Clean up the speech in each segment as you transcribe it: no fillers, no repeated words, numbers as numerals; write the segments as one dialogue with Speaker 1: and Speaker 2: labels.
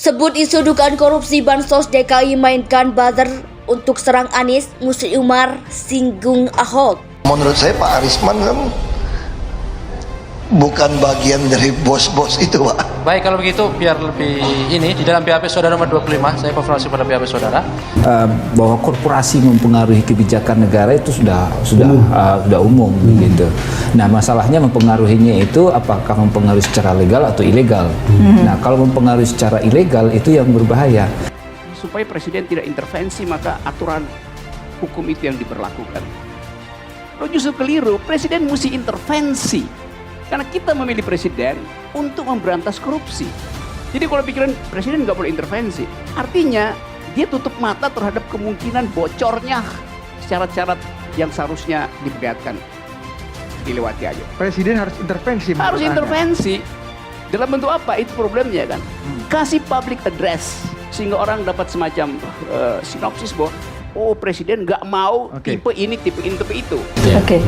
Speaker 1: Sebut isu dugaan korupsi Bansos DKI mainkan buzzer untuk serang Anies, Musni Umar singgung Ahok.
Speaker 2: Menurut saya Pak Arisman kan bukan bagian dari bos-bos itu, Pak.
Speaker 3: Baik, kalau begitu biar lebih ini di dalam BAP Saudara nomor 25 saya konfirmasi pada BAP Saudara
Speaker 4: bahwa korporasi mempengaruhi kebijakan negara itu sudah umum gitu. Nah, masalahnya mempengaruhinya itu apakah mempengaruhi secara legal atau ilegal. Nah, kalau mempengaruhi secara ilegal itu yang berbahaya.
Speaker 5: Supaya presiden tidak intervensi, maka aturan hukum itu yang diberlakukan. Kalau justru keliru, presiden mesti intervensi. Karena kita memilih presiden untuk memberantas korupsi. Jadi kalau pikiran presiden nggak boleh intervensi, artinya dia tutup mata terhadap kemungkinan bocornya syarat-syarat yang seharusnya diperlihatkan, dilewati aja.
Speaker 6: Presiden harus intervensi.
Speaker 5: Harus intervensi. Dalam bentuk apa? Itu problemnya kan. Kasih public address sehingga orang dapat semacam sinopsis bahwa oh, presiden nggak mau tipe ini, tipe itu.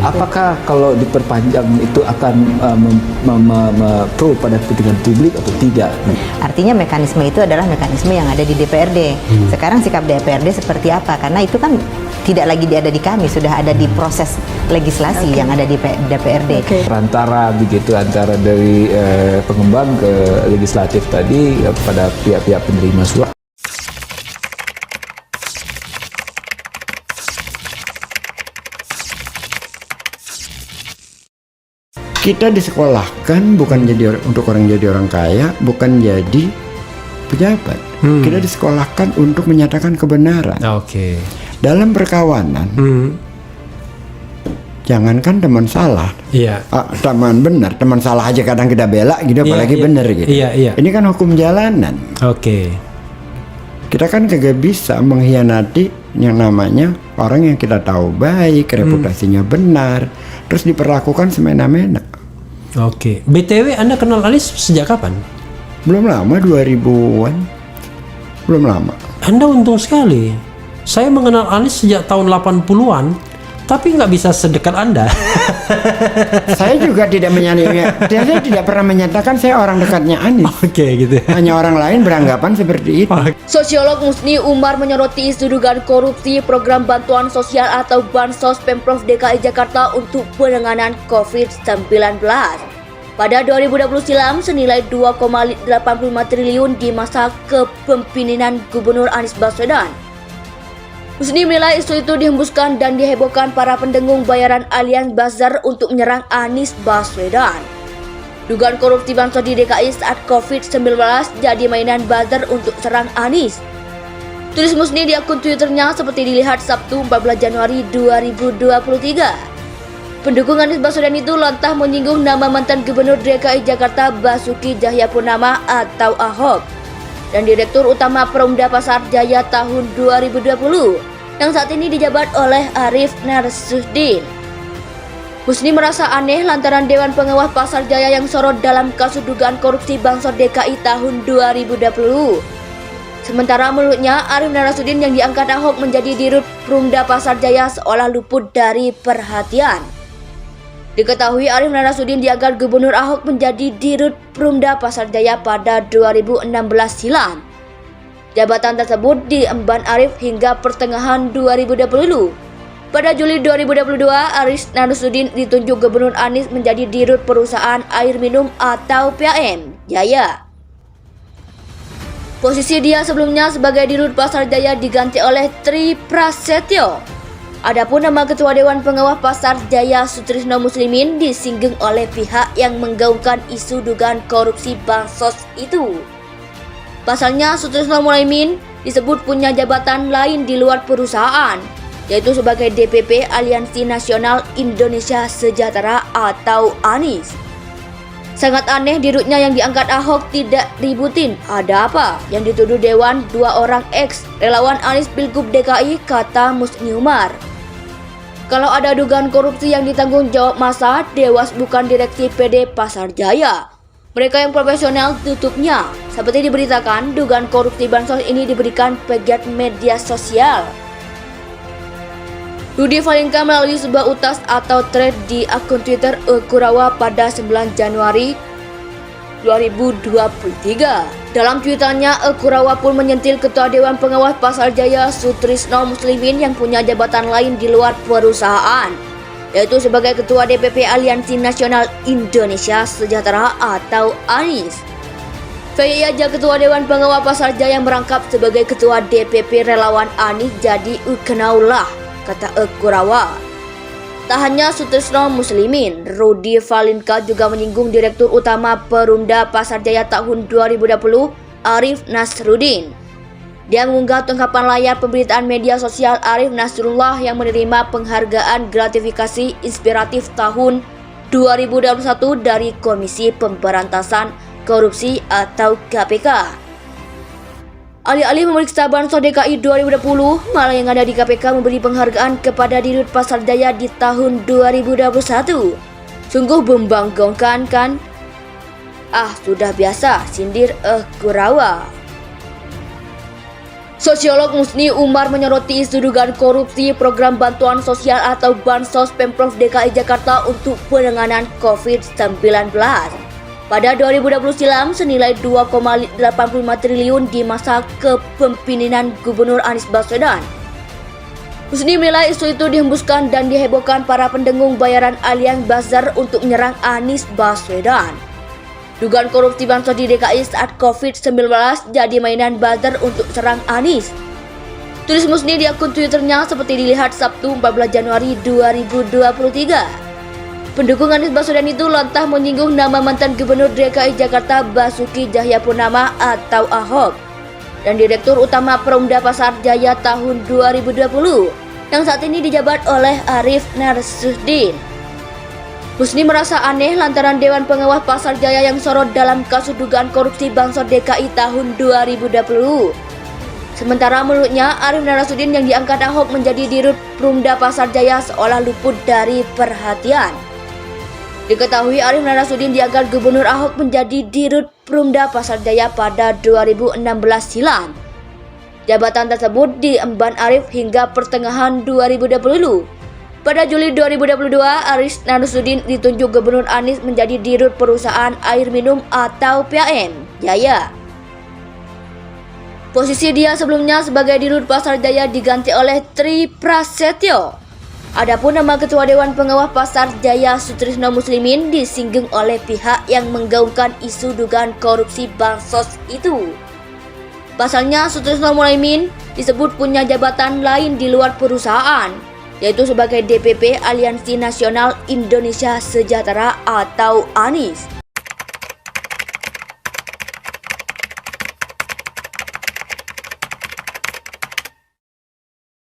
Speaker 4: Apakah kalau diperpanjang itu akan pro pada kepentingan publik atau tidak?
Speaker 7: Artinya mekanisme itu adalah mekanisme yang ada di DPRD. Sekarang sikap DPRD seperti apa? Karena itu kan tidak lagi ada di kami, sudah ada di proses legislasi yang ada di DPRD.
Speaker 4: Antara dari pengembang ke legislatif tadi pada pihak-pihak penerima suap.
Speaker 8: Kita disekolahkan bukan untuk orang jadi orang kaya, bukan jadi pejabat. Kita disekolahkan untuk menyatakan kebenaran. Dalam perkawanan, jangankan teman salah, teman benar, teman salah aja kadang kita bela gitu, apalagi benar gitu. Ini kan hukum jalanan. Kita kan kagak bisa mengkhianati yang namanya orang yang kita tahu baik, reputasinya benar, terus diperlakukan semena-mena.
Speaker 9: BTW Anda kenal Anies sejak kapan?
Speaker 8: Belum lama, 2000-an. Belum lama.
Speaker 9: Anda untung sekali. Saya mengenal Anies sejak tahun 80-an, tapi nggak bisa sedekat Anda.
Speaker 8: Saya juga tidak saya tidak pernah menyatakan saya orang dekatnya Anies.
Speaker 9: Gitu.
Speaker 8: Hanya orang lain beranggapan seperti itu.
Speaker 1: Sosiolog Musni Umar menyoroti isu dugaan korupsi program bantuan sosial atau Bansos Pemprov DKI Jakarta untuk penanganan COVID-19. Pada 2020 silam senilai 2,85 triliun di masa kepemimpinan Gubernur Anies Baswedan. Musni menilai isu itu dihembuskan dan dihebohkan para pendengung bayaran alian buzzer untuk menyerang Anies Baswedan. Dugaan korupsi bansos di DKI saat COVID-19 jadi mainan buzzer untuk serang Anies. Tulis Musni di akun Twitternya seperti dilihat Sabtu 14 Januari 2023. Pendukung Anies Baswedan itu lantah menyinggung nama mantan Gubernur DKI Jakarta Basuki Cahayapurnama atau Ahok dan Direktur Utama Perumda Pasar Jaya tahun 2020 yang saat ini dijabat oleh Arief Narsuddin. Musni merasa aneh lantaran Dewan Pengawas Pasar Jaya yang sorot dalam kasus dugaan korupsi Bansos DKI tahun 2020. Sementara menurutnya Arief Narsuddin yang diangkat Ahok menjadi Dirut Perumda Pasar Jaya seolah luput dari perhatian. Diketahui Arief Narsuddin diangkat Gubernur Ahok menjadi Dirut Perumda Pasar Jaya pada 2016 silam. Jabatan tersebut diemban Arief hingga pertengahan 2020. Pada Juli 2022, Arief Narsuddin ditunjuk Gubernur Anies menjadi Dirut Perusahaan Air Minum atau PAM Jaya. Posisi dia sebelumnya sebagai Dirut Pasar Jaya diganti oleh Tri Prasetyo. Adapun nama Ketua Dewan Pengawas Pasar Jaya Sutrisno Muslimin disinggung oleh pihak yang menggaungkan isu dugaan korupsi bansos itu. Pasalnya Sutrisno Muslimin disebut punya jabatan lain di luar perusahaan, yaitu sebagai DPP Aliansi Nasional Indonesia Sejahtera atau ANIS. Sangat aneh dirutnya yang diangkat Ahok tidak ributin. Ada apa? Yang dituduh Dewan 2 orang ex relawan Anies Pilgub DKI, kata Musni Umar. Kalau ada dugaan korupsi yang ditanggung jawab massa, Dewas bukan direksi PD Pasar Jaya. Mereka yang profesional tutupnya. Seperti diberitakan, dugaan korupsi bansos ini diberikan pegiat media sosial. Rudi Valinka melalui sebuah utas atau thread di akun Twitter Kurawa pada 9 Januari 2023 Dalam cuitannya, Kurawa pun menyentil Ketua Dewan Pengawas Pasar Jaya Sutrisno Muslimin yang punya jabatan lain di luar perusahaan, yaitu sebagai Ketua DPP Aliansi Nasional Indonesia Sejahtera atau ANIS. Faya aja Ketua Dewan Pengawas Pasar Jaya merangkap sebagai Ketua DPP Relawan ANIS jadi ukenaulah, kata Kurawa. Tak hanya Sutrisno Muslimin, Rudi Valinka juga menyinggung Direktur Utama Perumda Pasar Jaya tahun 2020, Arif Nasruddin. Dia mengunggah tangkapan layar pemberitaan media sosial Arif Nasrullah yang menerima penghargaan gratifikasi inspiratif tahun 2021 dari Komisi Pemberantasan Korupsi atau KPK. Alih-alih memeriksa Bansos DKI 2020, malah yang ada di KPK memberi penghargaan kepada Dirut Pasar Jaya di tahun 2021. Sungguh membanggakan kan? Sudah biasa, sindir Kurawa. Sosiolog Musni Umar menyoroti isu dugaan korupsi program bantuan sosial atau Bansos Pemprov DKI Jakarta untuk penanganan COVID-19. Pada 2020 silam senilai 2,85 triliun di masa kepemimpinan Gubernur Anies Baswedan. Husni menilai isu itu dihembuskan dan dihebohkan para pendengung bayaran Allianz Bazar untuk menyerang Anies Baswedan. Dugaan korupsi bansos di DKI saat COVID-19 jadi mainan buzzer untuk serang Anies. Tulis Musni di akun Twitternya seperti dilihat Sabtu 14 Januari 2023. Pendukung Anies Baswedan itu lantang menyinggung nama mantan Gubernur DKI Jakarta Basuki Cahayapurnama atau Ahok dan Direktur Utama Perumda Pasar Jaya tahun 2020 yang saat ini dijabat oleh Arif Nasruddin. Husni merasa aneh lantaran Dewan Pengawas Pasar Jaya yang sorot dalam kasus dugaan korupsi Bansos DKI tahun 2020. Sementara menurutnya Arif Nasruddin yang diangkat Ahok menjadi Dirut Perumda Pasar Jaya seolah luput dari perhatian. Diketahui Arif Nasruddin diangkat Gubernur Ahok menjadi Dirut Perumda Pasar Jaya pada 2016 silam. Jabatan tersebut diemban Arif hingga pertengahan 2020. Pada Juli 2022, Arif Nasruddin ditunjuk Gubernur Anies menjadi Dirut Perusahaan Air Minum atau PAM Jaya. Posisi dia sebelumnya sebagai Dirut Pasar Jaya diganti oleh Tri Prasetyo. Adapun nama Ketua Dewan Pengawas Pasar Jaya Sutrisno Muslimin disinggung oleh pihak yang menggaungkan isu dugaan korupsi bansos itu. Pasalnya Sutrisno Muslimin disebut punya jabatan lain di luar perusahaan, yaitu sebagai DPP Aliansi Nasional Indonesia Sejahtera atau ANIS.